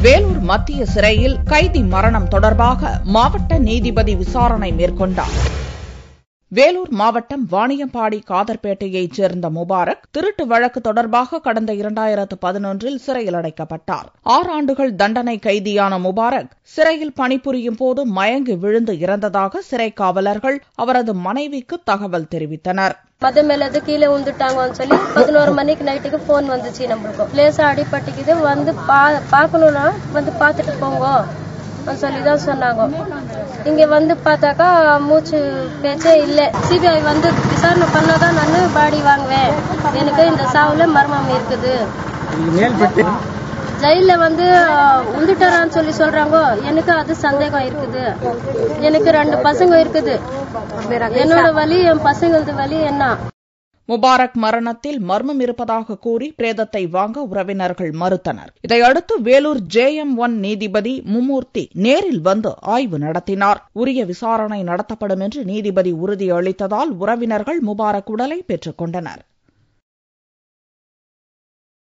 வேலூர் மத்திய சிறையில் கைதி மரணம் தொடர்பாக மாவட்ட நீதிபதி விசாரணை மேற்கொண்டார். வேலூர் மாவட்டம் வாணியம்பாடி காதர்பேட்டையைச் சேர்ந்த முபாரக் திருட்டு வழக்கு தொடர்பாக கடந்த 2011 சிறையில் அடைக்கப்பட்டார். 6 ஆண்டுகள் தண்டனை கைதியான முபாரக் சிறையில் பணிபுரியும் போது மயங்கி விழுந்து இறந்ததாக சிறை காவலர்கள் அவரது மனைவிக்கு தகவல் தெரிவித்தனர். மத மேலது கீழே உந்துட்டாங்கன்னு சொல்லி 11 மணிக்கு நைட்டுக்கு போன் வந்துச்சு. நம்மளுக்கும் லேசா அடிபட்டுக்குது, வந்து பாக்கணும்னா வந்து பாத்துட்டு போங்க சொல்லிதான் சொன்னாங்க. இங்க வந்து பார்த்தாக்கா மூச்சு பேச்சே இல்ல. சிபிஐ வந்து விசாரணை பண்ணாதான் நான் பாடி வாங்குவேன். எனக்கு இந்த சாவுல மர்மம் இருக்குது. ஜெயில வந்து உந்துட்டாரான்னு சொல்லி சொல்றாங்க. எனக்கு அது சந்தேகம் இருக்குது. எனக்கு 2 பசங்க இருக்குது. என்னோட வலி என் பசங்களது வலி என்ன. முபாரக் மரணத்தில் மர்மம் இருப்பதாக கூறி பிரேதத்தை வாங்க உறவினர்கள் மறுத்தனர். இதையடுத்து வேலூர் JM1 நீதிபதி மும்மூர்த்தி நேரில் வந்து ஆய்வு நடத்தினார். உரிய விசாரணை நடத்தப்படும் என்று நீதிபதி உறுதியளித்ததால் உறவினர்கள் முபாரக் உடலை பெற்றுக் கொண்டனர்.